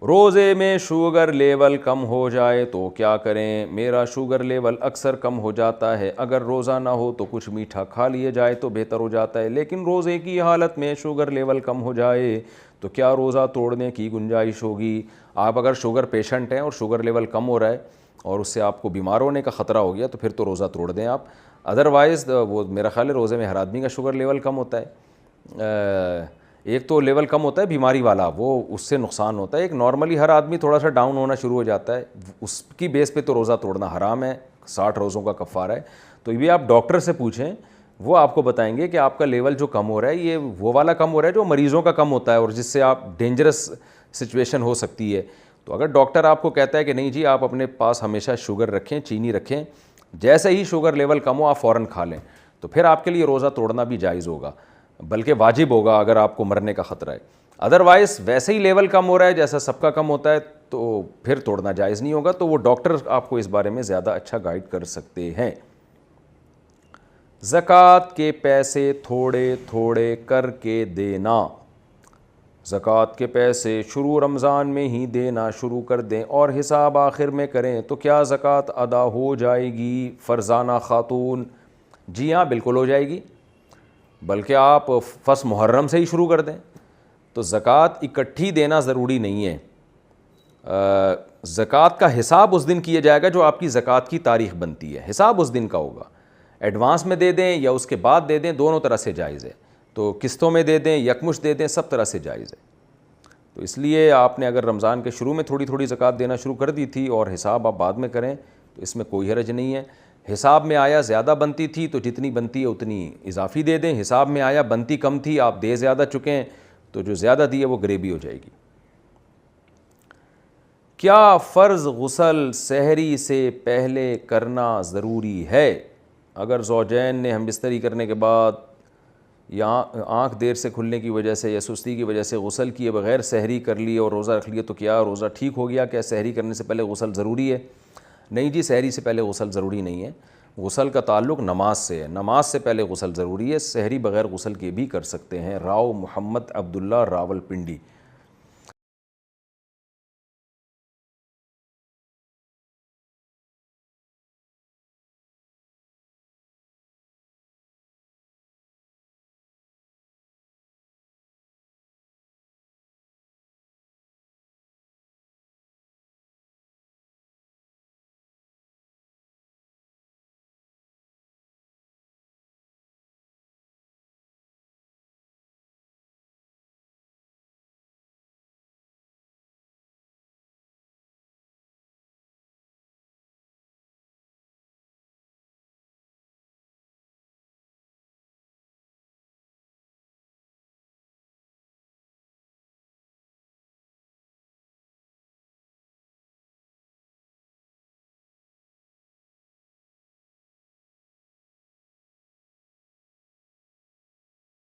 روزے میں sugar level کم ہو جائے تو کیا کریں؟ میرا شوگر لیول اکثر کم ہو جاتا ہے، اگر روزہ نہ ہو تو کچھ میٹھا کھا لیے جائے تو بہتر ہو جاتا ہے، لیکن روزے کی حالت میں شوگر لیول کم ہو جائے تو کیا روزہ توڑنے کی گنجائش ہوگی؟ آپ اگر شوگر پیشنٹ ہیں اور شوگر لیول کم ہو رہا ہے اور اس سے آپ کو بیمار ہونے کا خطرہ ہو گیا تو پھر تو روزہ توڑ دیں آپ، ادروائز وہ میرا خیال ہے روزے میں ہر آدمی کا شوگر لیول کم ہوتا ہے، ایک تو لیول کم ہوتا ہے بیماری والا، وہ اس سے نقصان ہوتا ہے، ایک نارملی ہر آدمی تھوڑا سا ڈاؤن ہونا شروع ہو جاتا ہے، اس کی بیس پہ تو روزہ توڑنا حرام ہے، 60 روزوں کا کفارہ ہے۔ تو یہ آپ ڈاکٹر سے پوچھیں، وہ آپ کو بتائیں گے کہ آپ کا لیول جو کم ہو رہا ہے یہ وہ والا کم ہو رہا ہے جو مریضوں کا کم ہوتا ہے اور جس سے آپ ڈینجرس سچویشن ہو سکتی ہے۔ تو اگر ڈاکٹر آپ کو کہتا ہے کہ نہیں جی آپ اپنے پاس ہمیشہ شوگر رکھیں، چینی رکھیں، جیسے ہی شوگر لیول کم ہو آپ فوراً کھا لیں، تو پھر آپ کے لیے روزہ توڑنا بھی جائز ہوگا، بلکہ واجب ہوگا اگر آپ کو مرنے کا خطرہ ہے۔ ادروائز ویسے ہی لیول کم ہو رہا ہے جیسا سب کا کم ہوتا ہے تو پھر توڑنا جائز نہیں ہوگا، تو وہ ڈاکٹر آپ کو اس بارے میں زیادہ اچھا گائیڈ کر سکتے ہیں۔ زکوٰۃ کے پیسے تھوڑے تھوڑے کر کے دینا، زکوٰۃ کے پیسے شروع رمضان میں ہی دینا شروع کر دیں اور حساب آخر میں کریں تو کیا زکوٰۃ ادا ہو جائے گی فرزانہ خاتون؟ جی ہاں بالکل ہو جائے گی، بلکہ آپ فس محرم سے ہی شروع کر دیں۔ تو زکوٰۃ اکٹھی دینا ضروری نہیں ہے، زکوٰۃ کا حساب اس دن کیا جائے گا جو آپ کی زکوٰۃ کی تاریخ بنتی ہے، حساب اس دن کا ہوگا، ایڈوانس میں دے دیں یا اس کے بعد دے دیں دونوں طرح سے جائز ہے، تو قسطوں میں دے دیں یکمشت دے دیں سب طرح سے جائز ہے۔ تو اس لیے آپ نے اگر رمضان کے شروع میں تھوڑی تھوڑی زکوٰۃ دینا شروع کر دی تھی اور حساب آپ بعد میں کریں تو اس میں کوئی حرج نہیں ہے۔ حساب میں آیا زیادہ بنتی تھی تو جتنی بنتی ہے اتنی اضافی دے دیں، حساب میں آیا بنتی کم تھی آپ دے زیادہ چکے ہیں تو جو زیادہ دی ہے وہ گریبی ہو جائے گی۔ کیا فرض غسل سحری سے پہلے کرنا ضروری ہے؟ اگر زوجین نے ہم بستری کرنے کے بعد یا آنکھ دیر سے کھلنے کی وجہ سے یا سستی کی وجہ سے غسل کیے بغیر سحری کر لی اور روزہ رکھ لیا تو کیا روزہ ٹھیک ہو گیا؟ کیا سحری کرنے سے پہلے غسل ضروری ہے؟ نہیں جی، سحری سے پہلے غسل ضروری نہیں ہے، غسل کا تعلق نماز سے ہے، نماز سے پہلے غسل ضروری ہے، سحری بغیر غسل کے بھی کر سکتے ہیں۔ راؤ محمد عبداللہ راول پنڈی۔